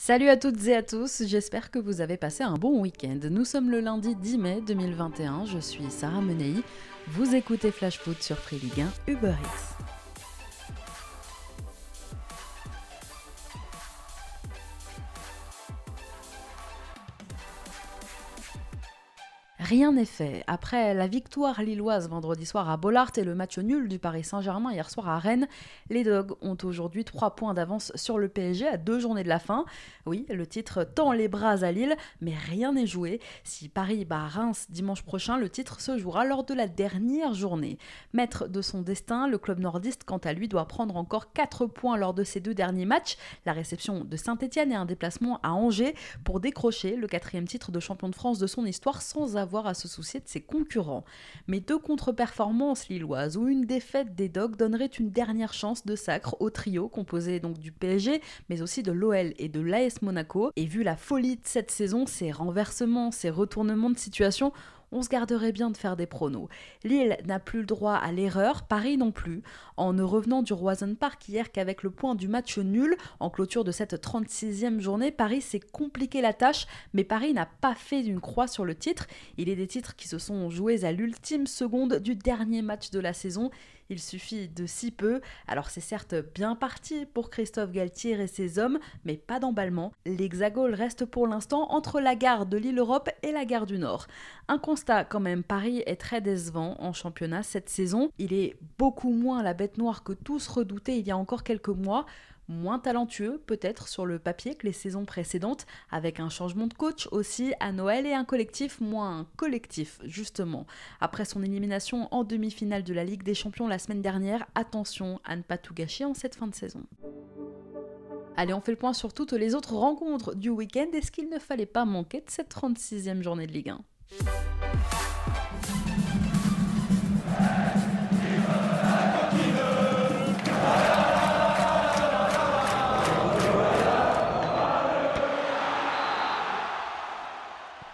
Salut à toutes et à tous, j'espère que vous avez passé un bon week-end. Nous sommes le lundi 10 mai 2021, je suis Sarah Menei, vous écoutez Flash Foot sur Free Ligue 1 Uber Eats. Rien n'est fait. Après la victoire lilloise vendredi soir à Bollaert et le match nul du Paris Saint-Germain hier soir à Rennes, les Dogs ont aujourd'hui 3 points d'avance sur le PSG à 2 journées de la fin. Oui, le titre tend les bras à Lille, mais rien n'est joué. Si Paris bat Reims dimanche prochain, le titre se jouera lors de la dernière journée. Maître de son destin, le club nordiste, quant à lui, doit prendre encore 4 points lors de ses 2 derniers matchs, la réception de Saint-Etienne et un déplacement à Angers, pour décrocher le 4e titre de champion de France de son histoire sans avoir à se soucier de ses concurrents. Mais 2 contre-performances lilloises ou une défaite des Dogs donnerait une dernière chance de sacre au trio composé donc du PSG mais aussi de l'OL et de l'AS Monaco. Et vu la folie de cette saison, ces renversements, ces retournements de situation, on se garderait bien de faire des pronos. Lille n'a plus le droit à l'erreur, Paris non plus, en ne revenant du Roison Park hier qu'avec le point du match nul. En clôture de cette 36e journée, Paris s'est compliqué la tâche, mais Paris n'a pas fait une croix sur le titre. Il est des titres qui se sont joués à l'ultime seconde du dernier match de la saison. Il suffit de si peu, alors c'est certes bien parti pour Christophe Galtier et ses hommes, mais pas d'emballement. L'Hexagone reste pour l'instant entre la gare de l'Île-Europe et la gare du Nord. Un constat quand même, Paris est très décevant en championnat cette saison. Il est beaucoup moins la bête noire que tous redoutaient il y a encore quelques mois. Moins talentueux peut-être sur le papier que les saisons précédentes, avec un changement de coach aussi à Noël et un collectif moins collectif justement. Après son élimination en demi-finale de la Ligue des Champions la semaine dernière, attention à ne pas tout gâcher en cette fin de saison. Allez, on fait le point sur toutes les autres rencontres du week-end et ce qu'il ne fallait pas manquer de cette 36e journée de Ligue 1.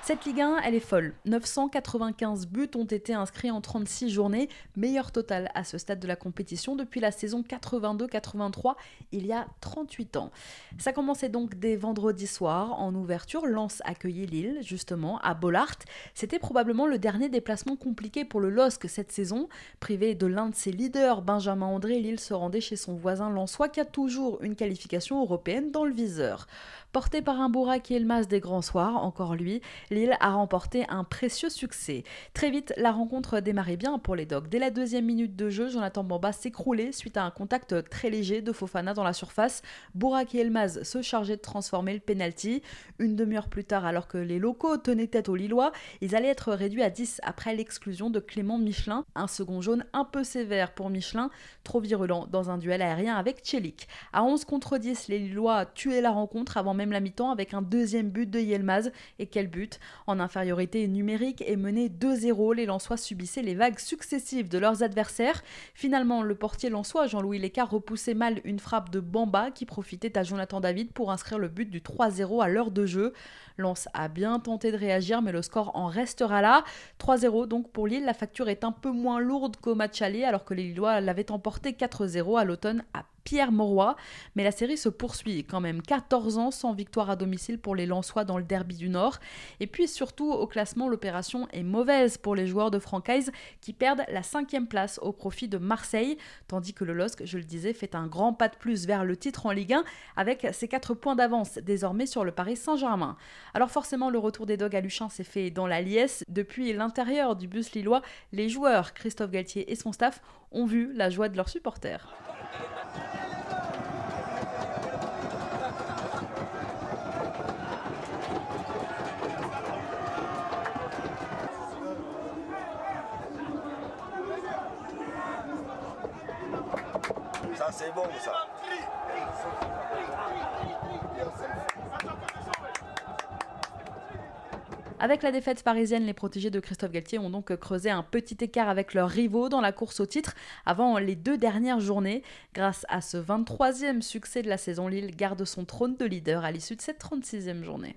Cette Ligue 1, elle est folle. 995 buts ont été inscrits en 36 journées, meilleur total à ce stade de la compétition depuis la saison 82-83, il y a 38 ans. Ça commençait donc dès vendredi soir, en ouverture, Lens accueillait Lille, justement, à Bollaert. C'était probablement le dernier déplacement compliqué pour le LOSC cette saison. Privé de l'un de ses leaders, Benjamin André, Lille se rendait chez son voisin lensois qui a toujours une qualification européenne dans le viseur. Porté par un Burak Yilmaz des grands soirs, encore lui, Lille a remporté un précieux succès. Très vite, la rencontre démarrait bien pour les Dogs. Dès la 2e minute de jeu, Jonathan Bamba s'écroulait suite à un contact très léger de Fofana dans la surface. Burak Yilmaz se chargeait de transformer le penalty. Une demi-heure plus tard, alors que les locaux tenaient tête aux Lillois, ils allaient être réduits à 10 après l'exclusion de Clément Michelin. Un second jaune un peu sévère pour Michelin, trop virulent dans un duel aérien avec Tchelik. À 11 contre 10, les Lillois tuaient la rencontre avant même la mi-temps avec un 2e but de Yilmaz. Et quel but! En infériorité numérique et mené 2-0, les Lensois subissaient les vagues successives de leurs adversaires. Finalement, le portier lensois Jean-Louis Lécart repoussait mal une frappe de Bamba qui profitait à Jonathan David pour inscrire le but du 3-0 à l'heure de jeu. Lens a bien tenté de réagir, mais le score en restera là. 3-0 donc pour Lille, la facture est un peu moins lourde qu'au match aller, alors que les Lillois l'avaient emporté 4-0 à l'automne à Pierre-Mauroy. Mais la série se poursuit quand même. 14 ans sans victoire à domicile pour les Lensois dans le derby du Nord. Et puis surtout, au classement, l'opération est mauvaise pour les joueurs de Francaise qui perdent la 5e place au profit de Marseille, tandis que le LOSC, je le disais, fait un grand pas de plus vers le titre en Ligue 1 avec ses 4 points d'avance désormais sur le Paris Saint-Germain. Alors forcément, le retour des Dogs à Luchin s'est fait dans la liesse. Depuis l'intérieur du bus lillois, les joueurs, Christophe Galtier et son staff, ont vu la joie de leurs supporters. Ça c'est bon ça. Avec la défaite parisienne, les protégés de Christophe Galtier ont donc creusé un petit écart avec leurs rivaux dans la course au titre avant les 2 dernières journées. Grâce à ce 23e succès de la saison, Lille garde son trône de leader à l'issue de cette 36e journée.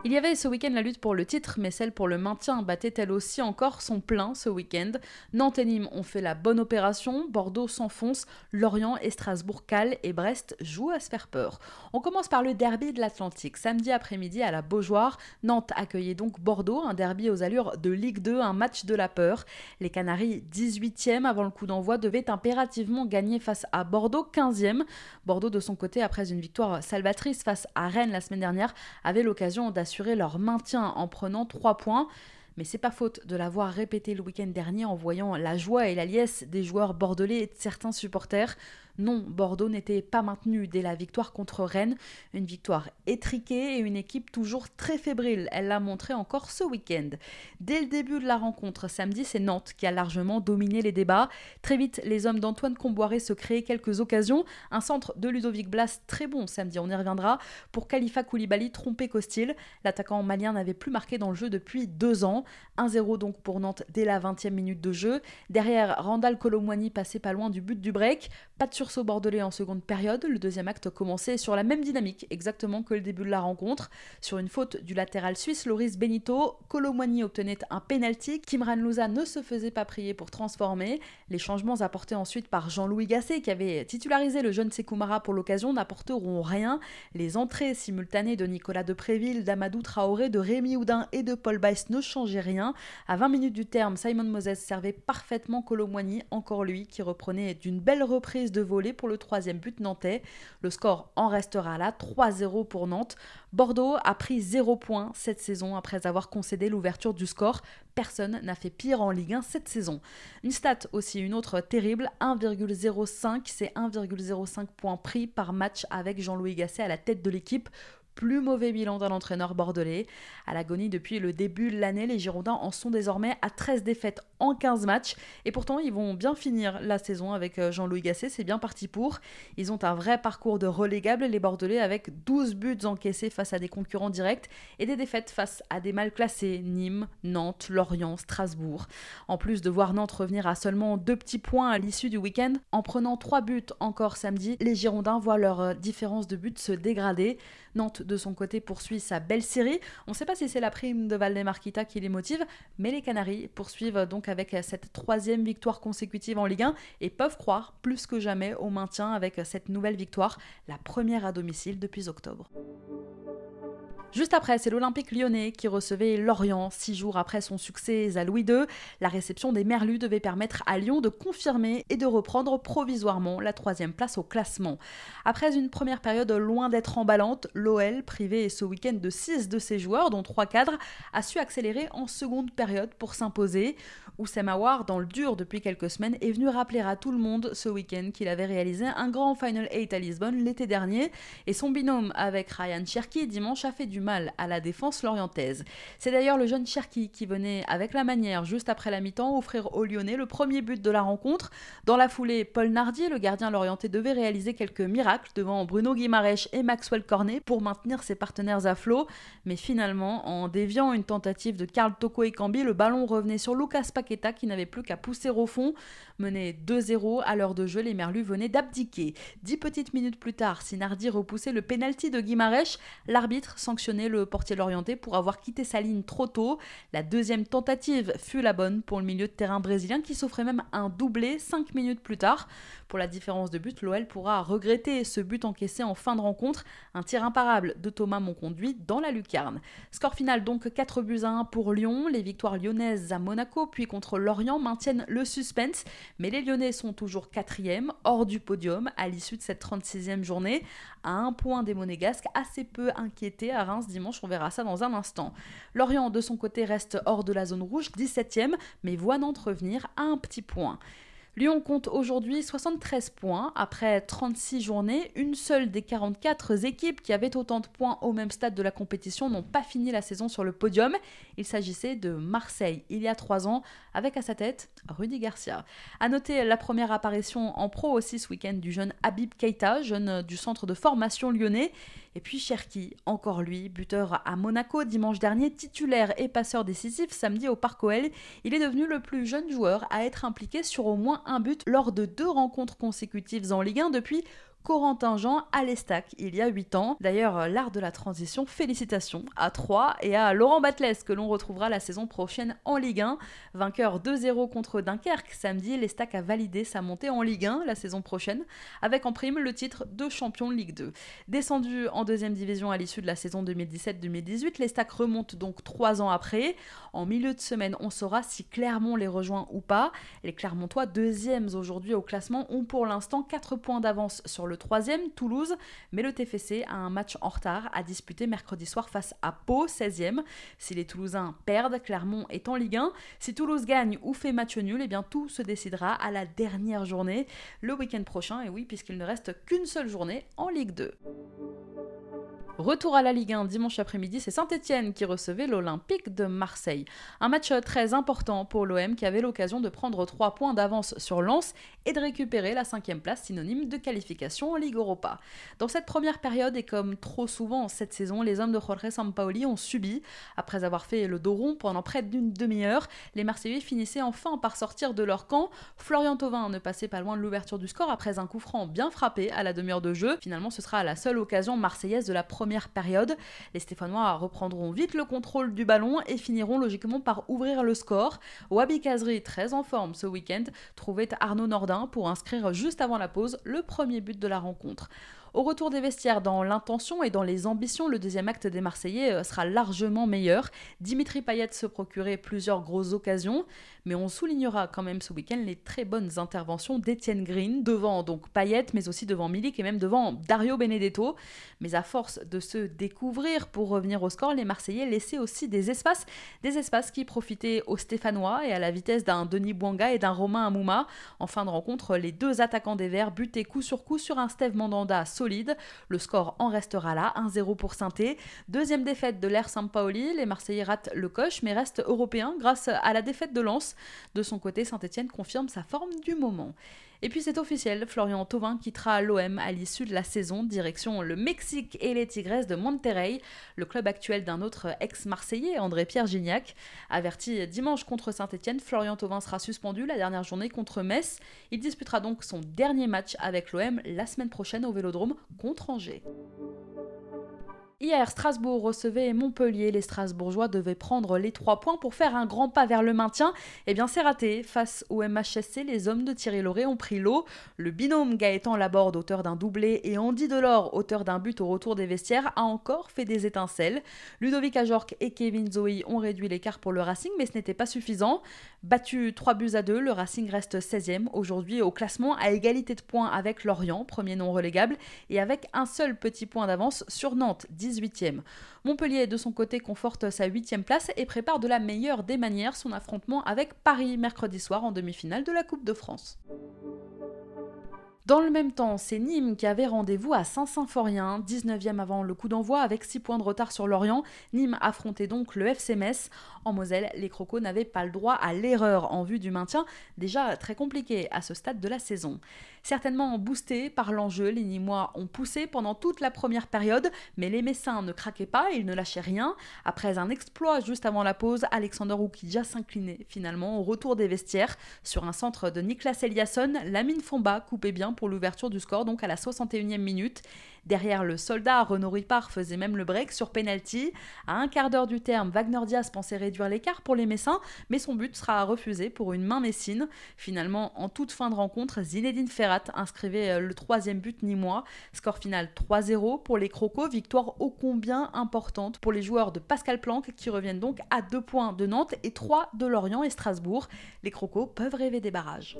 Il y avait ce week-end la lutte pour le titre, mais celle pour le maintien battait elle aussi encore son plein ce week-end. Nantes et Nîmes ont fait la bonne opération, Bordeaux s'enfonce, Lorient et Strasbourg calent et Brest jouent à se faire peur. On commence par le derby de l'Atlantique. Samedi après-midi à la Beaujoire, Nantes accueillait donc Bordeaux, un derby aux allures de Ligue 2, un match de la peur. Les Canaries, 18e avant le coup d'envoi, devaient impérativement gagner face à Bordeaux, 15e. Bordeaux de son côté, après une victoire salvatrice face à Rennes la semaine dernière, avait l'occasion d'assurer leur maintien en prenant 3 points. Mais c'est pas faute de l'avoir répété le week-end dernier en voyant la joie et la liesse des joueurs bordelais et de certains supporters. Non, Bordeaux n'était pas maintenu dès la victoire contre Rennes. Une victoire étriquée et une équipe toujours très fébrile. Elle l'a montré encore ce week-end. Dès le début de la rencontre, samedi, c'est Nantes qui a largement dominé les débats. Très vite, les hommes d'Antoine Comboiré se créaient quelques occasions. Un centre de Ludovic Blas très bon samedi, on y reviendra, pour Khalifa Koulibaly tromper Costil. L'attaquant malien n'avait plus marqué dans le jeu depuis 2 ans. 1-0 donc pour Nantes dès la 20e minute de jeu. Derrière, Randal Kolo Muani passait pas loin du but du break. Pas de sursaut bordelais en seconde période. Le deuxième acte commençait sur la même dynamique exactement que le début de la rencontre. Sur une faute du latéral suisse Loris Benito, Kolo Muani obtenait un penalty. Kimran Louza ne se faisait pas prier pour transformer. Les changements apportés ensuite par Jean-Louis Gasset, qui avait titularisé le jeune Sékou Mara pour l'occasion, n'apporteront rien. Les entrées simultanées de Nicolas Depréville, d'Amadou Traoré, de Rémi Houdin et de Paul Baïs ne changeaient rien. À 20 minutes du terme, Simon Moses servait parfaitement Kolo Muani, encore lui, qui reprenait d'une belle reprise de volée pour le 3e but nantais. Le score en restera là, 3-0 pour Nantes. Bordeaux a pris 0 points cette saison après avoir concédé l'ouverture du score. Personne n'a fait pire en Ligue 1 cette saison. Une stat aussi, une autre terrible, 1,05, c'est 1,05 points pris par match avec Jean-Louis Gasset à la tête de l'équipe. Plus mauvais bilan d'un entraîneur bordelais. À l'agonie depuis le début de l'année, les Girondins en sont désormais à 13 défaites en 15 matchs. Et pourtant, ils vont bien finir la saison avec Jean-Louis Gasset, c'est bien parti pour. Ils ont un vrai parcours de relégables, les Bordelais, avec 12 buts encaissés face à des concurrents directs et des défaites face à des mal classés, Nîmes, Nantes, Lorient, Strasbourg. En plus de voir Nantes revenir à seulement 2 petits points à l'issue du week-end, en prenant 3 buts encore samedi, les Girondins voient leur différence de but se dégrader. Nantes, de son côté, poursuit sa belle série. On ne sait pas si c'est la prime de Valdemar Kita qui les motive, mais les Canaries poursuivent donc avec cette 3e victoire consécutive en Ligue 1 et peuvent croire plus que jamais au maintien avec cette nouvelle victoire, la première à domicile depuis octobre. Juste après, c'est l'Olympique lyonnais qui recevait Lorient 6 jours après son succès à Louis II. La réception des Merlus devait permettre à Lyon de confirmer et de reprendre provisoirement la 3e place au classement. Après une première période loin d'être emballante, l'OL, privé ce week-end de 6 de ses joueurs, dont 3 cadres, a su accélérer en seconde période pour s'imposer. Oussem Aouar, dans le dur depuis quelques semaines, est venu rappeler à tout le monde ce week-end qu'il avait réalisé un grand Final 8 à Lisbonne l'été dernier et son binôme avec Ryan Cherki dimanche a fait du mal à la défense lorientaise. C'est d'ailleurs le jeune Cherki qui venait avec la manière juste après la mi-temps offrir aux Lyonnais le premier but de la rencontre. Dans la foulée, Paul Nardi, le gardien lorientais, devait réaliser quelques miracles devant Bruno Guimaraes et Maxwell Cornet pour maintenir ses partenaires à flot, mais finalement, en déviant une tentative de Karl Toko Ekambi, le ballon revenait sur Lucas Paqueta qui n'avait plus qu'à pousser au fond. Mené 2-0 à l'heure de jeu, les Merlus venaient d'abdiquer. 10 petites minutes plus tard, si Nardi repoussait le pénalty de Guimaraes, l'arbitre sanctionnait le portier lorientais pour avoir quitté sa ligne trop tôt. La deuxième tentative fut la bonne pour le milieu de terrain brésilien qui s'offrait même un doublé 5 minutes plus tard. Pour la différence de but, l'OL pourra regretter ce but encaissé en fin de rencontre, un tir imparable de Thomas Monconduit dans la lucarne. Score final donc 4-1 pour Lyon. Les victoires lyonnaises à Monaco puis contre Lorient maintiennent le suspense, mais les Lyonnais sont toujours 4e, hors du podium à l'issue de cette 36e journée, à 1 point des Monégasques, assez peu inquiétés à Reims dimanche, on verra ça dans un instant. Lorient de son côté reste hors de la zone rouge, 17e, mais voit Nantes revenir à un petit point. Lyon compte aujourd'hui 73 points après 36 journées. Une seule des 44 équipes qui avaient autant de points au même stade de la compétition n'ont pas fini la saison sur le podium. Il s'agissait de Marseille il y a 3 ans avec à sa tête Rudy Garcia. À noter la première apparition en pro aussi ce week-end du jeune Habib Keita, jeune du centre de formation lyonnais. Et puis Cherki, encore lui, buteur à Monaco dimanche dernier, titulaire et passeur décisif samedi au Parc OL. Il est devenu le plus jeune joueur à être impliqué sur au moins un but lors de 2 rencontres consécutives en Ligue 1 depuis Corentin Jean à l'Estac il y a 8 ans. D'ailleurs, l'art de la transition, félicitations à Troyes et à Laurent Batles que l'on retrouvera la saison prochaine en Ligue 1. Vainqueur 2-0 contre Dunkerque samedi, l'Estac a validé sa montée en Ligue 1 la saison prochaine avec en prime le titre de champion de Ligue 2. Descendu en deuxième division à l'issue de la saison 2017-2018, l'Estac remonte donc 3 ans après. En milieu de semaine, on saura si Clermont les rejoint ou pas. Les Clermontois, deuxièmes aujourd'hui au classement, ont pour l'instant 4 points d'avance sur le troisième, Toulouse, mais le TFC a un match en retard à disputer mercredi soir face à Pau, 16e. Si les Toulousains perdent, Clermont est en Ligue 1. Si Toulouse gagne ou fait match nul, eh bien tout se décidera à la dernière journée, le week-end prochain, et oui, puisqu'il ne reste qu'une seule journée en Ligue 2. Retour à la Ligue 1 dimanche après-midi, c'est Saint-Etienne qui recevait l'Olympique de Marseille. Un match très important pour l'OM qui avait l'occasion de prendre 3 points d'avance sur Lens et de récupérer la 5e place synonyme de qualification en Ligue Europa. Dans cette première période, et comme trop souvent cette saison, les hommes de Jorge Sampaoli ont subi. Après avoir fait le dos rond pendant près d'une demi-heure, les Marseillais finissaient enfin par sortir de leur camp. Florian Thauvin ne passait pas loin de l'ouverture du score après un coup franc bien frappé à la demi-heure de jeu. Finalement, ce sera la seule occasion marseillaise de la première période. Les Stéphanois reprendront vite le contrôle du ballon et finiront logiquement par ouvrir le score. Wabi Kazri, très en forme ce week-end, trouvait Arnaud Nordin pour inscrire juste avant la pause le premier but de la rencontre. Au retour des vestiaires, dans l'intention et dans les ambitions, le deuxième acte des Marseillais sera largement meilleur. Dimitri Payet se procurait plusieurs grosses occasions, mais on soulignera quand même ce week-end les très bonnes interventions d'Étienne Green, devant donc Payet, mais aussi devant Milik et même devant Dario Benedetto. Mais à force de se découvrir pour revenir au score, les Marseillais laissaient aussi des espaces qui profitaient aux Stéphanois et à la vitesse d'un Denis Bouanga et d'un Romain Amouma. En fin de rencontre, les deux attaquants des Verts butaient coup sur coup sur un Steve Mandanda solide. Le score en restera là, 1-0 pour Saint-Étienne. Deuxième défaite de l'ère Sampaoli, les Marseillais ratent le coche mais restent européens grâce à la défaite de Lens. De son côté, Saint-Etienne confirme sa forme du moment. Et puis c'est officiel, Florian Thauvin quittera l'OM à l'issue de la saison, direction le Mexique et les Tigres de Monterrey, le club actuel d'un autre ex-marseillais, André-Pierre Gignac. Averti dimanche contre Saint-Etienne, Florian Thauvin sera suspendu la dernière journée contre Metz. Il disputera donc son dernier match avec l'OM la semaine prochaine au Vélodrome contre Angers. Hier, Strasbourg recevait Montpellier. Les Strasbourgeois devaient prendre les 3 points pour faire un grand pas vers le maintien. Eh bien, c'est raté. Face au MHSC, les hommes de Thierry Lauré ont pris l'eau. Le binôme Gaëtan Laborde, auteur d'un doublé, et Andy Delors, auteur d'un but au retour des vestiaires, a encore fait des étincelles. Ludovic Ajorc et Kevin Zoe ont réduit l'écart pour le Racing, mais ce n'était pas suffisant. Battu 3-2, le Racing reste 16e aujourd'hui au classement à égalité de points avec Lorient, premier non relégable, et avec un seul petit point d'avance sur Nantes, 18e. Montpellier, de son côté, conforte sa 8e place et prépare de la meilleure des manières son affrontement avec Paris mercredi soir en demi-finale de la Coupe de France. Dans le même temps, c'est Nîmes qui avait rendez-vous à Saint-Symphorien, 19e avant le coup d'envoi avec 6 points de retard sur Lorient. Nîmes affrontait donc le FC Metz. En Moselle, les Crocos n'avaient pas le droit à l'erreur en vue du maintien, déjà très compliqué à ce stade de la saison. Certainement boostés par l'enjeu, les Nîmois ont poussé pendant toute la première période, mais les Messins ne craquaient pas, ils ne lâchaient rien. Après un exploit juste avant la pause, Alexander Oukidja s'inclinait finalement au retour des vestiaires. Sur un centre de Niklas Eliasson, Lamine Fomba coupait bien pour l'ouverture du score, donc à la 61e minute. Derrière le soldat, Renaud Ripard faisait même le break sur penalty. À un quart d'heure du terme, Wagner Diaz pensait réduire l'écart pour les Messins, mais son but sera refusé pour une main messine. Finalement, en toute fin de rencontre, Zinedine Ferrat inscrivait le 3e but nîmois. Score final 3-0 pour les Crocos, victoire ô combien importante pour les joueurs de Pascal Planck qui reviennent donc à 2 points de Nantes et 3 de Lorient et Strasbourg. Les Crocos peuvent rêver des barrages.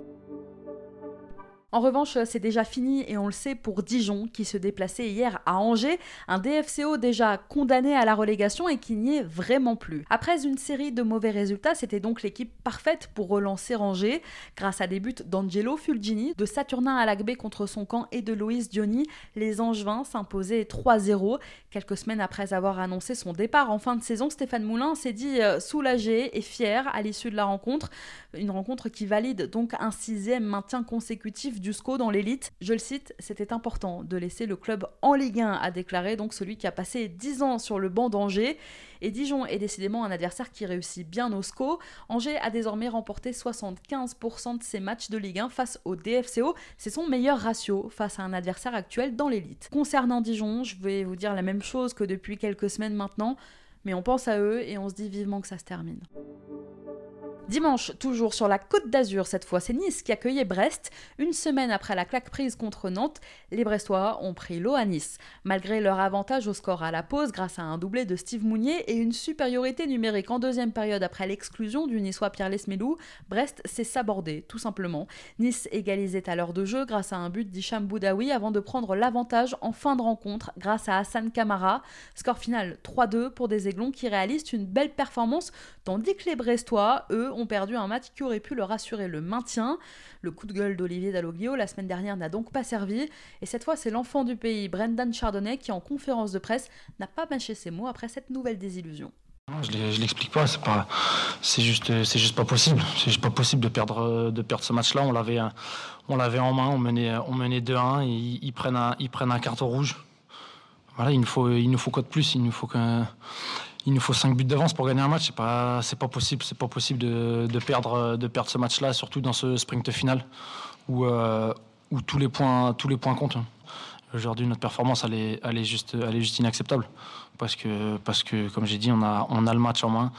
En revanche, c'est déjà fini et on le sait pour Dijon qui se déplaçait hier à Angers, un DFCO déjà condamné à la relégation et qui n'y est vraiment plus. Après une série de mauvais résultats, c'était donc l'équipe parfaite pour relancer Angers. Grâce à des buts d'Angelo Fulgini, de Saturnin Alagbé contre son camp et de Loïs Diony, les Angevins s'imposaient 3-0. Quelques semaines après avoir annoncé son départ en fin de saison, Stéphane Moulin s'est dit soulagé et fier à l'issue de la rencontre. Une rencontre qui valide donc un 6e maintien consécutif du SCO dans l'élite. Je le cite, c'était important de laisser le club en Ligue 1, a déclaré donc celui qui a passé 10 ans sur le banc d'Angers. Et Dijon est décidément un adversaire qui réussit bien au SCO. Angers a désormais remporté 75% de ses matchs de Ligue 1 face au DFCO. C'est son meilleur ratio face à un adversaire actuel dans l'élite. Concernant Dijon, je vais vous dire la même chose que depuis quelques semaines maintenant, mais on pense à eux et on se dit vivement que ça se termine. Dimanche, toujours sur la Côte d'Azur, cette fois c'est Nice qui accueillait Brest. Une semaine après la claque prise contre Nantes, les Brestois ont pris l'eau à Nice. Malgré leur avantage au score à la pause grâce à un doublé de Steve Mounier et une supériorité numérique en deuxième période après l'exclusion du Niçois Pierre Lesmelou, Brest s'est sabordé, tout simplement. Nice égalisait à l'heure de jeu grâce à un but d'Hicham Boudaoui avant de prendre l'avantage en fin de rencontre grâce à Hassan Kamara. Score final 3-2 pour des Aiglons qui réalisent une belle performance, tandis que les Brestois, eux, ont perdu un match qui aurait pu leur assurer le maintien. Le coup de gueule d'Olivier Dalloglio la semaine dernière n'a donc pas servi. Et cette fois, c'est l'enfant du pays, Brendan Chardonnay, qui en conférence de presse n'a pas mâché ses mots après cette nouvelle désillusion. Je l'explique pas, c'est juste pas possible. C'est juste pas possible de perdre ce match-là. On l'avait en main, on menait 2-1 et ils prennent un carton rouge. Voilà, il nous faut quoi de plus? Il nous faut 5 buts d'avance pour gagner un match. C'est pas possible de perdre ce match-là, surtout dans ce sprint final où tous les points comptent. Aujourd'hui, notre performance elle est juste inacceptable parce que comme j'ai dit, on a le match en main.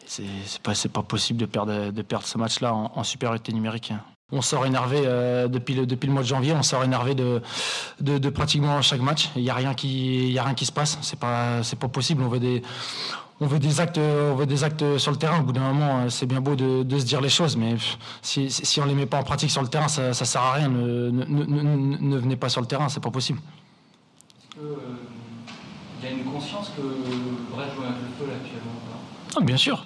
C'est pas possible de perdre ce match-là en supériorité numérique. On sort énervé depuis le mois de janvier. On sort énervé de pratiquement chaque match. Il y a rien qui se passe. C'est pas possible. On veut des actes sur le terrain. Au bout d'un moment, c'est bien beau de se dire les choses, mais si on les met pas en pratique sur le terrain, ça sert à rien. Ne venez pas sur le terrain. C'est pas possible. Il y a une conscience que Brest joue avec le feu là actuellement. Ah, bien sûr,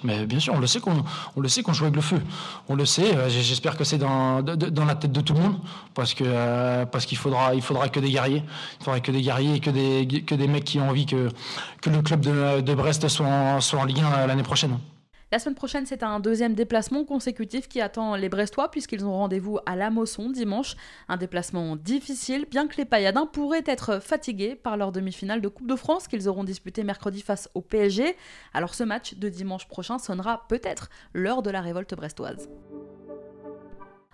on le sait qu'on joue avec le feu. On le sait. J'espère que c'est dans la tête de tout le monde, parce qu'il faudra que des guerriers. Il faudra que des guerriers et que des mecs qui ont envie que le club de Brest soit en Ligue 1 l'année prochaine. La semaine prochaine, c'est un deuxième déplacement consécutif qui attend les Brestois puisqu'ils ont rendez-vous à La Mosson dimanche. Un déplacement difficile, bien que les Pailladins pourraient être fatigués par leur demi-finale de Coupe de France qu'ils auront disputée mercredi face au PSG. Alors ce match de dimanche prochain sonnera peut-être l'heure de la révolte brestoise.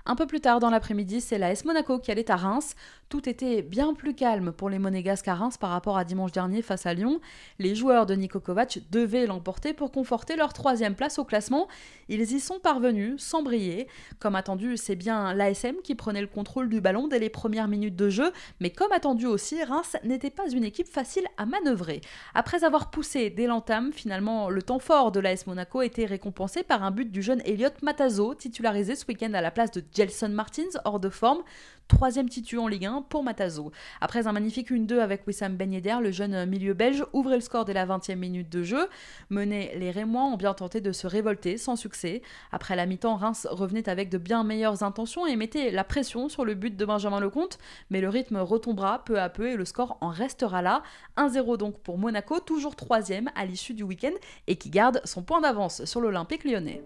Un peu plus tard dans l'après-midi, c'est l'AS Monaco qui allait à Reims. Tout était bien plus calme pour les Monégasques à Reims par rapport à dimanche dernier face à Lyon. Les joueurs de Niko Kovac devaient l'emporter pour conforter leur 3e place au classement. Ils y sont parvenus sans briller. Comme attendu, c'est bien l'ASM qui prenait le contrôle du ballon dès les premières minutes de jeu. Mais comme attendu aussi, Reims n'était pas une équipe facile à manœuvrer. Après avoir poussé dès l'entame, finalement, le temps fort de l'AS Monaco était récompensé par un but du jeune Elliot Matazo, titularisé ce week-end à la place de Gelson Martins, hors de forme. 3e titu en Ligue 1 pour Matazo. Après un magnifique 1-2 avec Wissam Ben Yedder, le jeune milieu belge ouvrait le score dès la 20e minute de jeu. Menés, les Rémois ont bien tenté de se révolter, sans succès. Après la mi-temps, Reims revenait avec de bien meilleures intentions et mettait la pression sur le but de Benjamin Lecomte, mais le rythme retombera peu à peu et le score en restera là. 1-0 donc pour Monaco, toujours 3e à l'issue du week-end et qui garde son point d'avance sur l'Olympique lyonnais.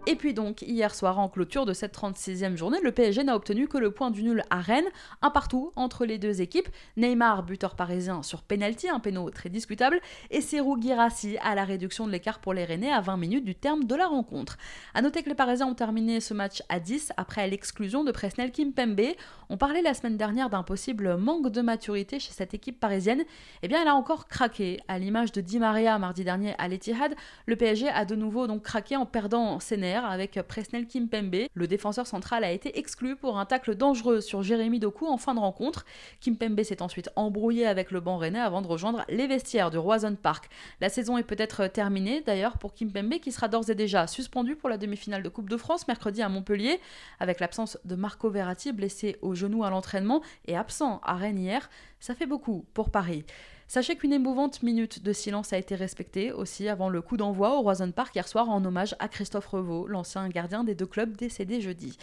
Et puis donc, hier soir, en clôture de cette 36e journée, le PSG n'a obtenu que le point du nul à Rennes, un partout entre les deux équipes. Neymar, buteur parisien sur pénalty, un péno très discutable, et Serhou Guirassy à la réduction de l'écart pour les Rennais à 20 minutes du terme de la rencontre. A noter que les Parisiens ont terminé ce match à 10 après l'exclusion de Presnel Kimpembe. On parlait la semaine dernière d'un possible manque de maturité chez cette équipe parisienne. Eh bien, elle a encore craqué. À l'image de Di Maria mardi dernier à l'Etihad, le PSG a de nouveau donc craqué en perdant ses nerfs avec Presnel Kimpembe. Le défenseur central a été exclu pour un tacle dangereux sur Jérémy Doku en fin de rencontre. Kimpembe s'est ensuite embrouillé avec le banc rennais avant de rejoindre les vestiaires du Roazhon Park. La saison est peut-être terminée d'ailleurs pour Kimpembe qui sera d'ores et déjà suspendu pour la demi-finale de Coupe de France mercredi à Montpellier, avec l'absence de Marco Verratti blessé au genou à l'entraînement et absent à Rennes hier. Ça fait beaucoup pour Paris. Sachez qu'une émouvante minute de silence a été respectée aussi avant le coup d'envoi au Roazhon Park hier soir en hommage à Christophe Revaux, l'ancien gardien des deux clubs décédé jeudi.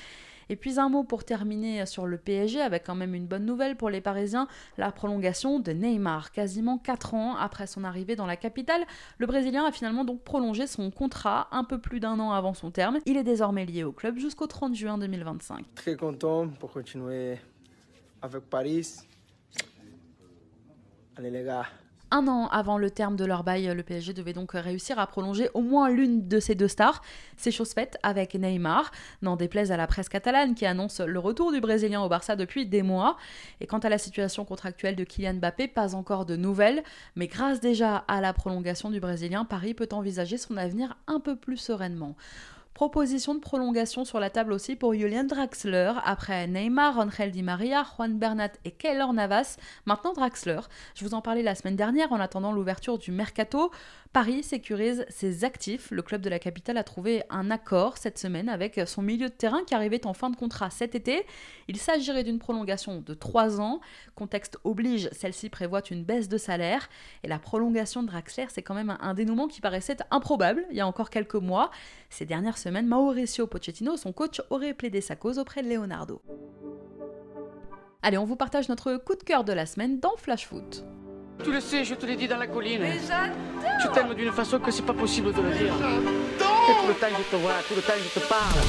Et puis un mot pour terminer sur le PSG, avec quand même une bonne nouvelle pour les Parisiens, la prolongation de Neymar. Quasiment 4 ans après son arrivée dans la capitale, le Brésilien a finalement donc prolongé son contrat un peu plus d'1 an avant son terme. Il est désormais lié au club jusqu'au 30 juin 2025. Très content pour continuer avec Paris. Allez les gars. 1 an avant le terme de leur bail, le PSG devait donc réussir à prolonger au moins l'une de ces deux stars. C'est chose faite avec Neymar, n'en déplaise à la presse catalane qui annonce le retour du Brésilien au Barça depuis des mois. Et quant à la situation contractuelle de Kylian Mbappé, pas encore de nouvelles, mais grâce déjà à la prolongation du Brésilien, Paris peut envisager son avenir un peu plus sereinement. Proposition de prolongation sur la table aussi pour Julian Draxler. Après Neymar, Angel Di Maria, Juan Bernat et Keylor Navas, maintenant Draxler. Je vous en parlais la semaine dernière en attendant l'ouverture du Mercato. Paris sécurise ses actifs. Le club de la capitale a trouvé un accord cette semaine avec son milieu de terrain qui arrivait en fin de contrat cet été. Il s'agirait d'une prolongation de 3 ans. Contexte oblige, celle-ci prévoit une baisse de salaire. Et la prolongation de Draxler, c'est quand même un dénouement qui paraissait improbable il y a encore quelques mois. Ces dernières semaines, Mauricio Pochettino, son coach, aurait plaidé sa cause auprès de Leonardo. Allez, on vous partage notre coup de cœur de la semaine dans Flash Foot. Tu le sais, je te l'ai dit dans la colline. Mais je t'aime d'une façon que c'est pas possible de le dire. Et tout le temps je te vois, tout le temps je te parle.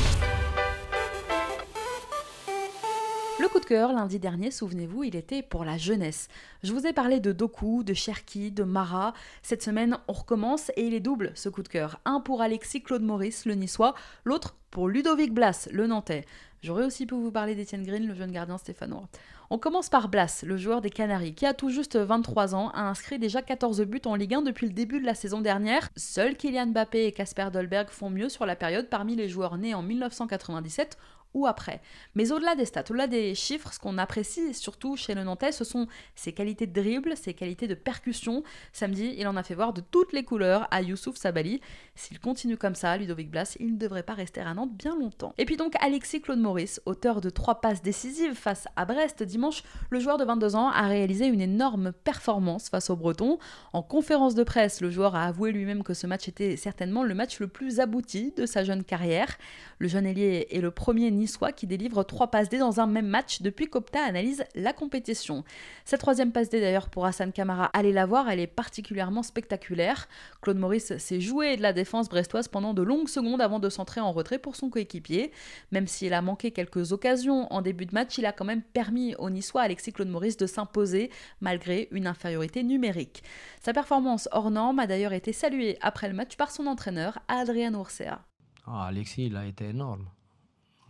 Le coup de cœur, lundi dernier, souvenez-vous, il était pour la jeunesse. Je vous ai parlé de Doku, de Cherki, de Mara. Cette semaine, on recommence et il est double, ce coup de cœur. Un pour Alexis Claude Maurice, le Niçois, l'autre pour Ludovic Blas, le Nantais. J'aurais aussi pu vous parler d'Étienne Green, le jeune gardien stéphanois. On commence par Blas, le joueur des Canaries, qui a tout juste 23 ans, a inscrit déjà 14 buts en Ligue 1 depuis le début de la saison dernière. Seuls Kylian Mbappé et Kasper Dolberg font mieux sur la période parmi les joueurs nés en 1997 ou après. Mais au-delà des stats, au-delà des chiffres, ce qu'on apprécie surtout chez le Nantais, ce sont ses qualités de dribble, ses qualités de percussion. Samedi, il en a fait voir de toutes les couleurs à Youssouf Sabaly. S'il continue comme ça, Ludovic Blas, il ne devrait pas rester à Nantes bien longtemps. Et puis donc Alexis Claude Maurice, auteur de 3 passes décisives face à Brest dimanche, le joueur de 22 ans a réalisé une énorme performance face aux Bretons. En conférence de presse, le joueur a avoué lui-même que ce match était certainement le match le plus abouti de sa jeune carrière. Le jeune ailier est le premier Niçois qui délivre 3 passes D dans un même match depuis qu'Opta analyse la compétition. Cette 3e passe D d'ailleurs pour Hassan Kamara, allez la voir, elle est particulièrement spectaculaire. Claude Maurice s'est joué de la défense brestoise pendant de longues secondes avant de centrer en retrait pour son coéquipier. Même s'il a manqué quelques occasions en début de match, il a quand même permis au Niçois Alexis Claude Maurice de s'imposer malgré une infériorité numérique. Sa performance hors norme a d'ailleurs été saluée après le match par son entraîneur Adrian Urcea. Alexis, il a été énorme.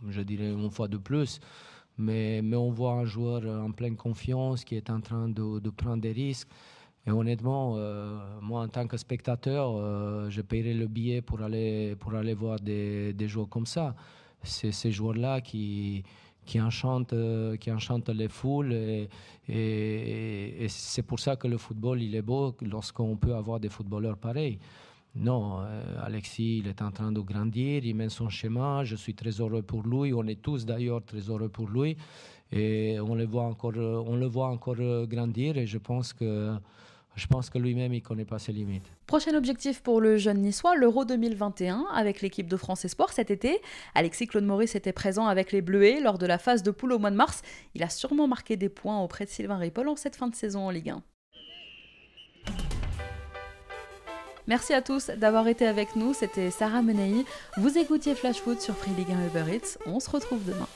Je dirais une fois de plus, mais on voit un joueur en pleine confiance qui est en train de prendre des risques. Et honnêtement, moi en tant que spectateur, je paierais le billet pour aller voir des joueurs comme ça. C'est ces joueurs-là qui enchantent les foules et c'est pour ça que le football il est beau lorsqu'on peut avoir des footballeurs pareils. Non, Alexis, il est en train de grandir, il mène son chemin, je suis très heureux pour lui, on est tous d'ailleurs très heureux pour lui et on le voit encore grandir et je pense que lui-même, il ne connaît pas ses limites. Prochain objectif pour le jeune Niçois, l'Euro 2021 avec l'équipe de France Espoir cet été. Alexis Claude Maurice était présent avec les Bleuets lors de la phase de poule au mois de mars. Il a sûrement marqué des points auprès de Sylvain Ripoll en cette fin de saison en Ligue 1. Merci à tous d'avoir été avec nous, c'était Sarah Menei. Vous écoutiez Flash Foot sur Free Ligue 1 Uber Eats. On se retrouve demain.